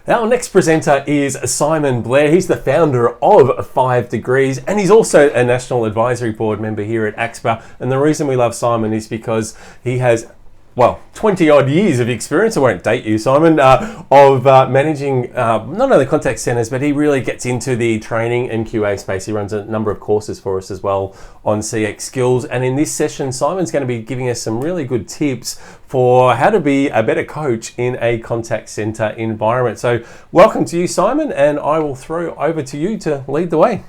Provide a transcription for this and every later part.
Our next presenter is Simon Blair. He's the founder of 5 Degrees, and he's also a National Advisory Board member here at ACXPA. And the reason we love Simon is because he has 20 odd years of experience, I won't date you, Simon, of managing not only contact centres, but he really gets into the training and QA space. He runs a number of courses for us as well on CX skills. And in this session, Simon's going to be giving us some really good tips for how to be a better coach in a contact centre environment. So welcome to you, Simon, and I will throw over to you to lead the way.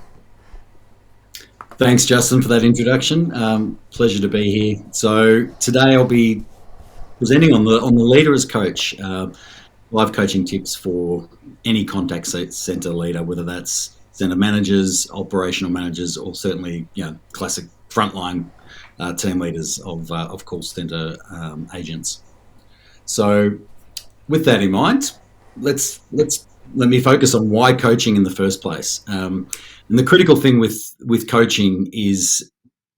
Thanks, Justin, for that introduction. Pleasure to be here. So today I'll be presenting on the leader as coach, live coaching tips for any contact center leader, whether that's center managers, operational managers, or certainly classic frontline team leaders of call center agents. So, with that in mind, let me focus on why coaching in the first place. And the critical thing with coaching is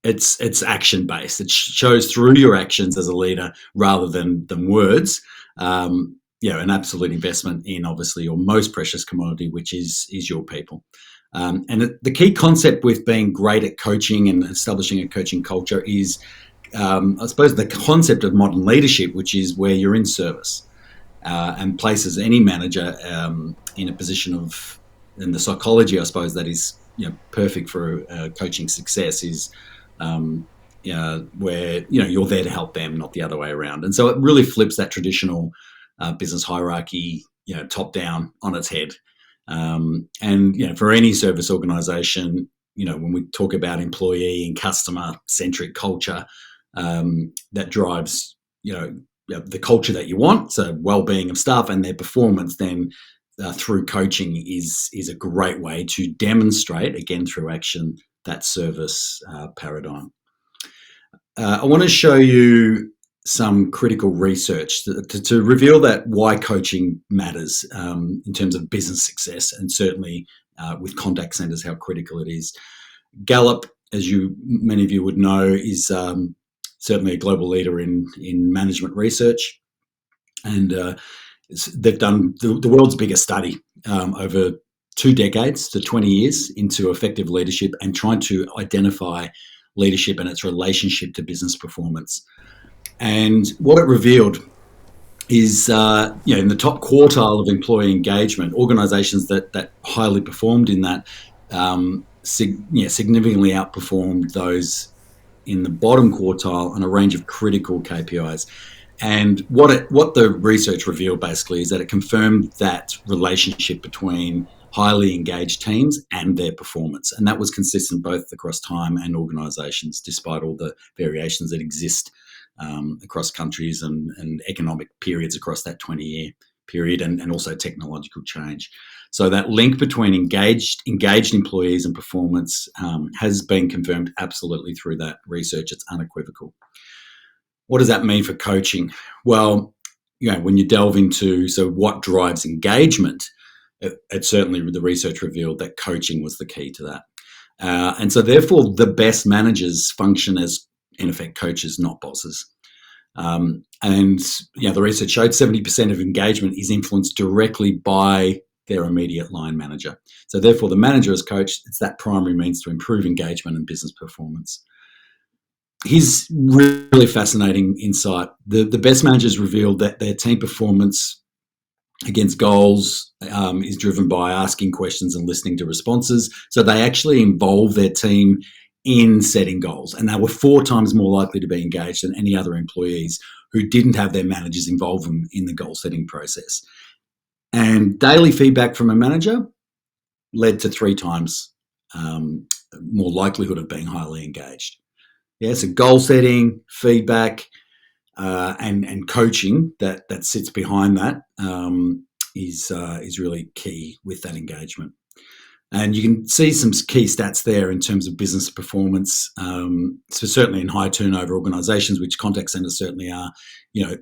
it's action based. It shows through your actions as a leader rather than words. An absolute investment in obviously your most precious commodity, which is your people. And the key concept with being great at coaching and establishing a coaching culture is, I suppose, the concept of modern leadership, which is where you're in service and places any manager in a position of, and the psychology, I suppose, that is perfect for coaching success is where you're there to help them, not the other way around. And so it really flips that traditional business hierarchy, top down on its head. And for any service organisation, when we talk about employee and customer centric culture, that drives the culture that you want, so well-being of staff and their performance, then through coaching is a great way to demonstrate, again through action, that service paradigm. I want to show you some critical research to reveal that why coaching matters in terms of business success, and certainly with contact centres, how critical it is. Gallup, as many of you would know, is certainly a global leader in management research, and they've done the world's biggest study over 2 decades to 20 years into effective leadership and trying to identify leadership and its relationship to business performance. And what it revealed is, in the top quartile of employee engagement, organisations that highly performed in that significantly outperformed those in the bottom quartile on a range of critical KPIs. And what the research revealed basically is that it confirmed that relationship between highly engaged teams and their performance. And that was consistent both across time and organisations, despite all the variations that exist across countries and economic periods across that 20-year period, and also technological change. So that link between engaged employees and performance has been confirmed absolutely through that research. It's unequivocal. What does that mean for coaching? Well, when you delve into what drives engagement, it certainly, the research revealed that coaching was the key to that. And so therefore the best managers function as, in effect, coaches, not bosses. And the research showed 70% of engagement is influenced directly by their immediate line manager. So therefore the manager as coach, it's that primary means to improve engagement and business performance. Here's really fascinating insight. The best managers revealed that their team performance against goals is driven by asking questions and listening to responses. So they actually involve their team in setting goals, and they were 4 times more likely to be engaged than any other employees who didn't have their managers involve them in the goal setting process. And daily feedback from a manager led to 3 times more likelihood of being highly engaged. Yeah, so goal setting, feedback, and coaching that sits behind that is really key with that engagement. And you can see some key stats there in terms of business performance. So certainly in high turnover organisations, which contact centres certainly are,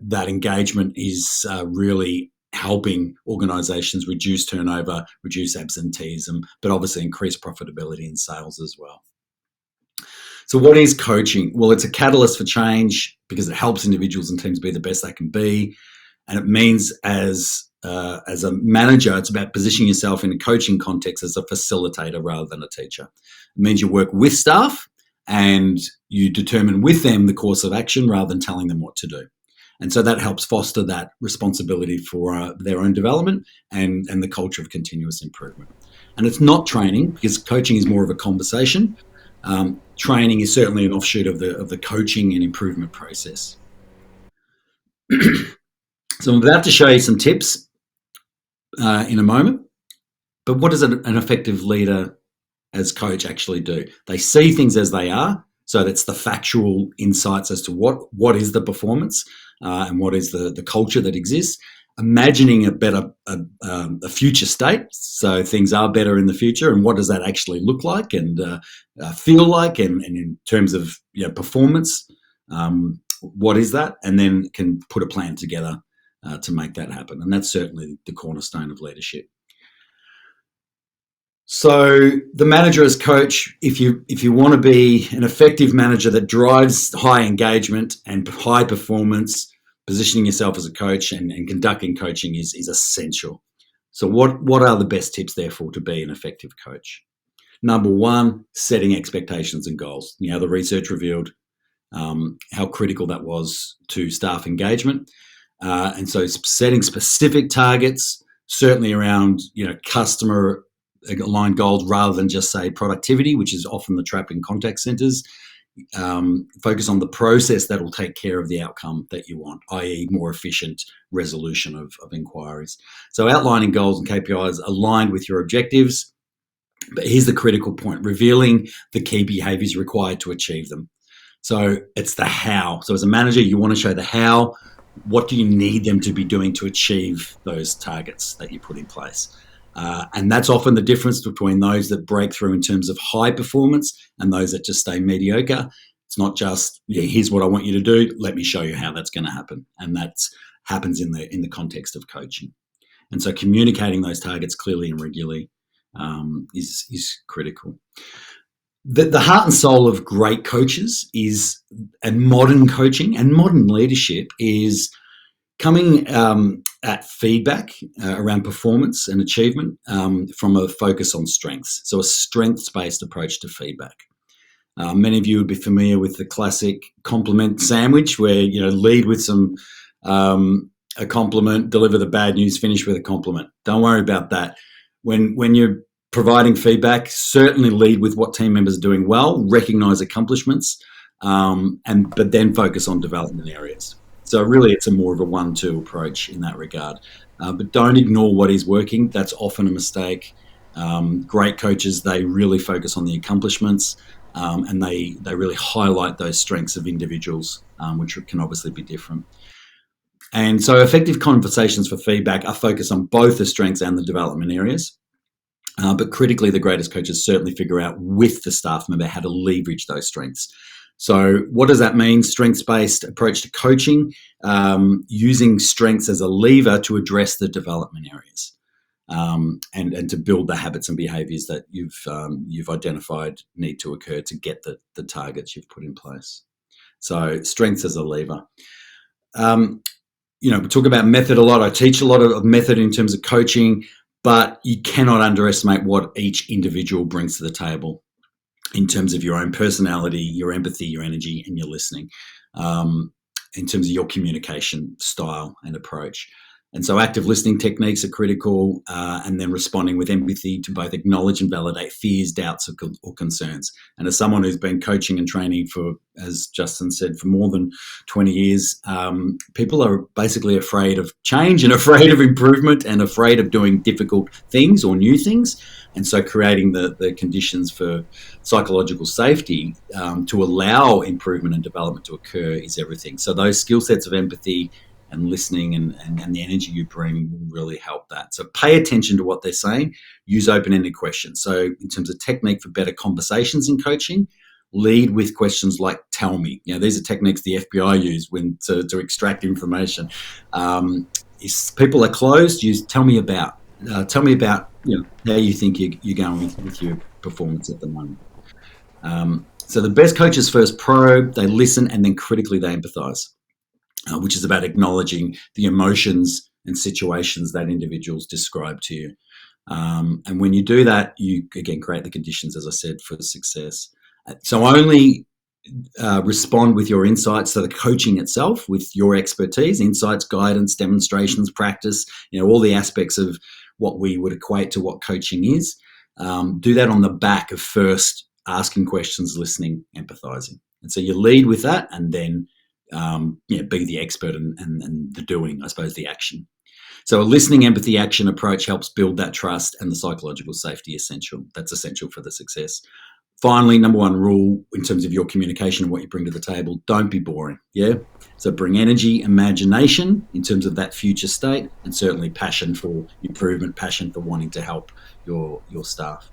that engagement is really helping organisations reduce turnover, reduce absenteeism, but obviously increase profitability in sales as well. So what is coaching? Well, it's a catalyst for change because it helps individuals and teams be the best they can be. And it means as as a manager, it's about positioning yourself in a coaching context as a facilitator rather than a teacher. It means you work with staff and you determine with them the course of action rather than telling them what to do. And so that helps foster that responsibility for their own development and the culture of continuous improvement. And it's not training, because coaching is more of a conversation. Training is certainly an offshoot of the coaching and improvement process. So I'm about to show you some tips in a moment. But what does an effective leader as coach actually do? They see things as they are. So that's the factual insights as to what is the performance and what is the culture that exists. Imagining a future state, so things are better in the future, and what does that actually look like and feel like, and in terms of performance, what is that, and then can put a plan together to make that happen. And that's certainly the cornerstone of leadership. So the manager as coach, if you want to be an effective manager that drives high engagement and high performance, positioning yourself as a coach and conducting coaching is essential. So what are the best tips, therefore, to be an effective coach? Number one, setting expectations and goals. The research revealed how critical that was to staff engagement. And so setting specific targets, certainly around customer aligned goals rather than just say productivity, which is often the trap in contact centers. Focus on the process that will take care of the outcome that you want, i.e. more efficient resolution of inquiries. So outlining goals and KPIs aligned with your objectives. But here's the critical point, revealing the key behaviors required to achieve them. So it's the how. So as a manager, you want to show the how. What do you need them to be doing to achieve those targets that you put in place? And that's often the difference between those that break through in terms of high performance and those that just stay mediocre. It's not just, here's what I want you to do. Let me show you how that's going to happen. And that happens in the context of coaching. And so communicating those targets clearly and regularly is critical. The heart and soul of great coaches and modern coaching and modern leadership is coming at feedback around performance and achievement from a focus on strengths. So a strengths-based approach to feedback. Many of you would be familiar with the classic compliment sandwich where, lead with a compliment, deliver the bad news, finish with a compliment. Don't worry about that. When you're providing feedback, certainly lead with what team members are doing well, recognize accomplishments, but then focus on development areas. So really, it's more of a 1-2 approach in that regard. But don't ignore what is working. That's often a mistake. Great coaches, they really focus on the accomplishments and they really highlight those strengths of individuals, which can obviously be different. And so effective conversations for feedback are focused on both the strengths and the development areas. But critically, the greatest coaches certainly figure out with the staff member how to leverage those strengths. So what does that mean? Strengths-based approach to coaching, using strengths as a lever to address the development areas and to build the habits and behaviours that you've identified need to occur to get the targets you've put in place. So strengths as a lever. We talk about method a lot. I teach a lot of method in terms of coaching, but you cannot underestimate what each individual brings to the table in terms of your own personality, your empathy, your energy, and your listening, in terms of your communication style and approach. And so active listening techniques are critical, and then responding with empathy to both acknowledge and validate fears, doubts, or concerns. And as someone who's been coaching and training for, as Justin said, for more than 20 years, people are basically afraid of change and afraid of improvement and afraid of doing difficult things or new things. And so creating the conditions for psychological safety to allow improvement and development to occur is everything. So those skill sets of empathy and listening and the energy you bring will really help that. So pay attention to what they're saying, use open-ended questions. So in terms of technique for better conversations in coaching, lead with questions like, tell me. These are techniques the FBI use to extract information. If people are closed, use tell me about how you think you're going with your performance at the moment. So the best coaches first probe, they listen, and then critically they empathize. Which is about acknowledging the emotions and situations that individuals describe to you. And when you do that, you, again, create the conditions, as I said, for success. So only respond with your insights to the coaching itself, with your expertise, insights, guidance, demonstrations, practice, all the aspects of what we would equate to what coaching is. Do that on the back of first asking questions, listening, empathizing. And so you lead with that, and then be the expert and the doing, I suppose, the action. So a listening, empathy, action approach helps build that trust and the psychological safety essential. That's essential for the success. Finally, number one rule in terms of your communication and what you bring to the table, don't be boring. Yeah. So bring energy, imagination in terms of that future state, and certainly passion for improvement, passion for wanting to help your staff.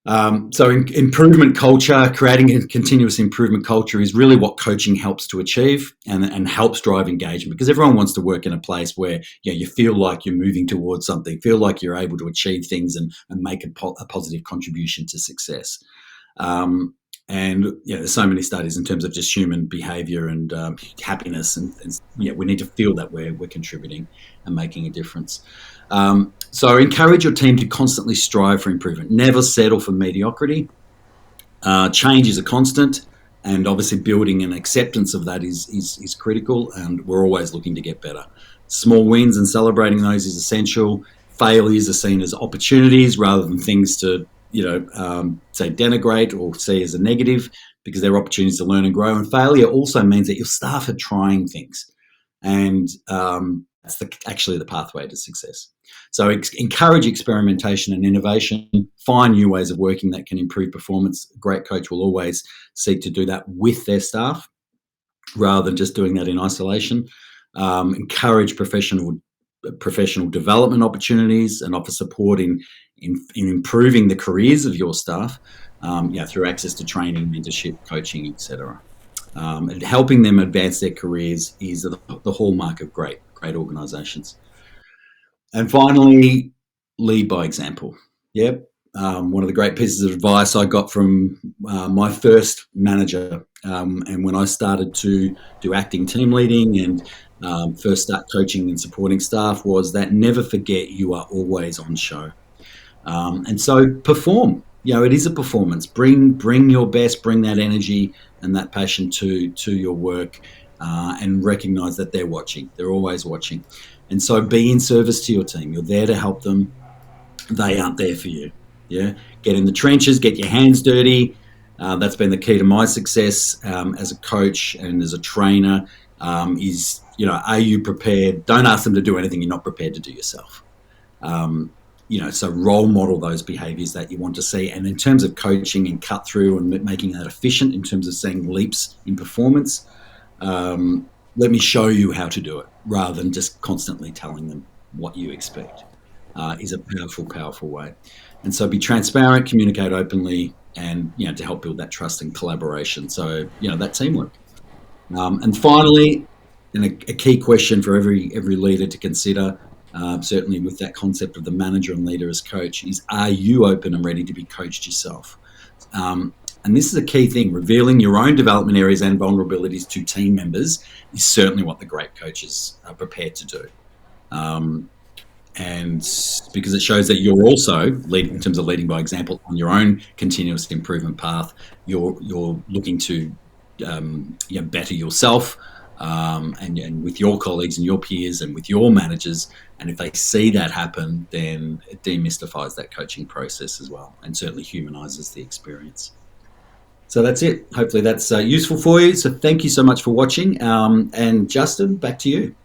So improvement culture, creating a continuous improvement culture is really what coaching helps to achieve and helps drive engagement, because everyone wants to work in a place where you feel like you're moving towards something, feel like you're able to achieve things and make a positive contribution to success. And there's so many studies in terms of just human behavior and happiness, and we need to feel that we're contributing and making a difference. So encourage your team to constantly strive for improvement. Never settle for mediocrity. Change is a constant, and obviously building an acceptance of that is critical, and we're always looking to get better. Small wins and celebrating those is essential. Failures are seen as opportunities rather than things to say denigrate or see as a negative, because they're opportunities to learn and grow. And failure also means that your staff are trying things, and that's actually the pathway to success. So encourage experimentation and innovation. Find new ways of working that can improve performance. A great coach will always seek to do that with their staff rather than just doing that in isolation. Encourage professional development opportunities and offer support in improving the careers of your staff through access to training, mentorship, coaching, etc. And helping them advance their careers is the hallmark of great organisations. And finally, lead by example. Yep. One of the great pieces of advice I got from my first manager, and when I started to do acting team leading and first start coaching and supporting staff, was that never forget you are always on show. And so perform. It is a performance. Bring your best, bring that energy and that passion to your work, and recognise that they're watching. They're always watching. And so be in service to your team. You're there to help them. They aren't there for you. Yeah. Get in the trenches, get your hands dirty. That's been the key to my success as a coach and as a trainer. Are you prepared? Don't ask them to do anything you're not prepared to do yourself. So role model those behaviours that you want to see. And in terms of coaching and cut through and making that efficient in terms of seeing leaps in performance, let me show you how to do it rather than just constantly telling them what you expect, is a powerful way. And so be transparent, communicate openly, and, to help build that trust and collaboration. So, that teamwork. And finally, and a key question for every leader to consider, certainly with that concept of the manager and leader as coach, is, are you open and ready to be coached yourself? And this is a key thing. Revealing your own development areas and vulnerabilities to team members is certainly what the great coaches are prepared to do. And because it shows that you're also leading in terms of leading by example on your own continuous improvement path. You're looking to better yourself, and with your colleagues and your peers and with your managers. And if they see that happen, then it demystifies that coaching process as well, and certainly humanises the experience. So that's it. Hopefully that's useful for you. So thank you so much for watching. And Justin, back to you.